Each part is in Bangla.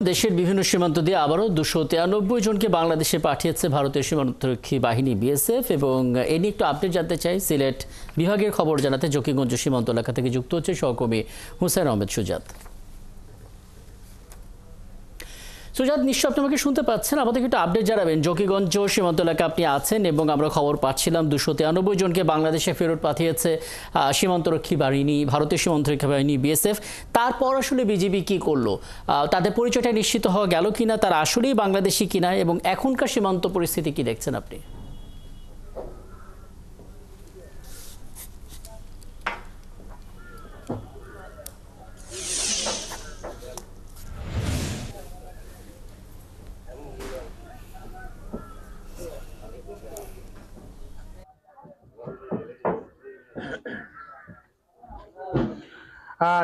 দেশের বিভিন্ন সীমান্ত দিয়ে আবারও 293 জনকে বাংলাদেশে পাঠিয়েছে ভারতীয় সীমান্তরক্ষী বাহিনী বিএসএফ এবং এ নিয়ে একটু আপডেট জানতে চাই। সিলেট বিভাগের খবর জানাতে জকিগঞ্জ সীমান্ত এলাকা থেকে যুক্ত হচ্ছে সহকর্মী হুসাইন আহমেদ সুজাত। সুজাত, নিশ্চয় আপনি আমাকে শুনতে পাচ্ছেন, আমাদেরকে একটু আপডেট জানাবেন। জকিগঞ্জ সীমান্ত এলাকা আপনি আছেন এবং আমরা খবর পাচ্ছিলাম 293 জনকে বাংলাদেশে ফেরত পাঠিয়েছে সীমান্তরক্ষী বাহিনী, ভারতীয় সীমান্তরক্ষী বাহিনী বিএসএফ। তারপর আসলে বিজিবি কি করলো, তাদের পরিচয়টা নিশ্চিত হওয়া গেল কিনা, তারা আসলেই বাংলাদেশি কিনা এবং এখনকার সীমান্ত পরিস্থিতি কি দেখছেন আপনি?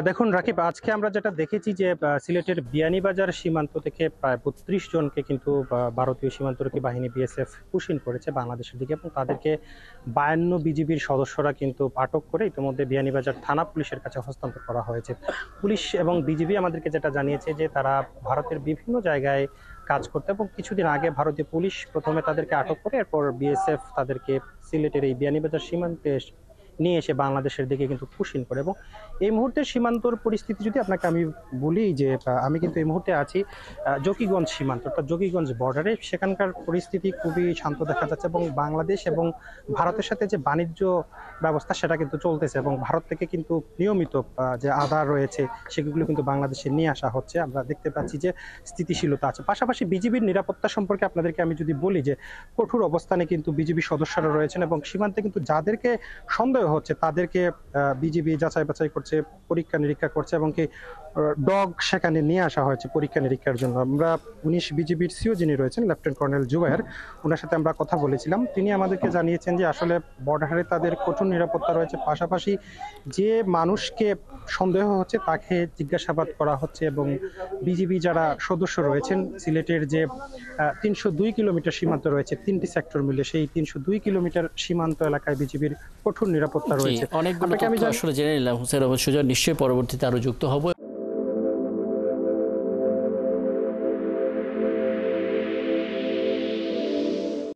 দেখুন রাকিব, আজকে আমরা যেটা দেখেছি যে সিলেটের বিয়ানীবাজার সীমান্ত থেকে প্রায় 32 জনকে কিন্তু ভারতীয় সীমান্তরক্ষী বাহিনী বিএসএফ পুশিন করেছে বাংলাদেশের দিকে এবং তাদেরকে 52 বিজিবির সদস্যরা কিন্তু আটক করে ইতিমধ্যে বিয়ানীবাজার থানা পুলিশের কাছে হস্তান্তর করা হয়েছে। পুলিশ এবং বিজিবি আমাদেরকে যেটা জানিয়েছে যে তারা ভারতের বিভিন্ন জায়গায় কাজ করতে এবং কিছুদিন আগে ভারতীয় পুলিশ প্রথমে তাদেরকে আটক করে এরপর বিএসএফ তাদেরকে সিলেটের এই বিয়ানীবাজার সীমান্তে নিয়ে এসে বাংলাদেশের দিকে কিন্তু পুশিন করে। এবং এই মুহূর্তে সীমান্তর পরিস্থিতি যদি আপনাকে আমি বলি যে আমি কিন্তু এই মুহূর্তে আছি জকিগঞ্জ সীমান্ত অর্থাৎ জকিগঞ্জ বর্ডারে। সেখানকার পরিস্থিতি খুবই শান্ত দেখা যাচ্ছে এবং বাংলাদেশ এবং ভারতের সাথে যে বাণিজ্য ব্যবস্থা সেটা কিন্তু চলতেছে এবং ভারত থেকে কিন্তু নিয়মিত যে আধার রয়েছে সেগুলো কিন্তু বাংলাদেশে নিয়ে আসা হচ্ছে। আমরা দেখতে পাচ্ছি যে স্থিতিশীলতা আছে। পাশাপাশি বিজিবির নিরাপত্তা সম্পর্কে আপনাদেরকে আমি যদি বলি যে কঠোর অবস্থানে কিন্তু বিজিবি সদস্যরা রয়েছেন এবং সীমান্তে কিন্তু যাদেরকে সন্দেহ হচ্ছে তাদেরকে বিজিবি যাচাই বাছাই করছে, পরীক্ষা নিরীক্ষা করছে এবং কি ডগ সেখানে নিয়ে আসা হয়েছে পরীক্ষা নিরীক্ষার জন্য। আমরা 19 বিজিবির সিও যিনি রয়েছেন লেফটেন্যান্ট কর্নেল জুবায়ের, ওনার সাথে আমরা কথা বলেছিলাম। তিনি আমাদেরকে জানিয়েছেন যে আসলে বর্ডারে তাদের কঠোর নিরাপত্তা রয়েছে, পাশাপাশি যে মানুষকে সন্দেহ হচ্ছে তাকে জিজ্ঞাসাবাদ করা হচ্ছে এবং বিজিবি যারা সদস্য রয়েছেন সিলেটের যে 302 কিলোমিটার সীমান্ত রয়েছে 3টি সেক্টর মিলে, সেই 302 কিলোমিটার সীমান্ত এলাকায় বিজিবির কঠোর নিরাপত্তা রয়েছে। অনেকগুলো আমি আসলে জেনে নিলাম হুসাইন আহমেদ সুজাত, নিশ্চয়ই পরবর্তীতে আরো যুক্ত হব।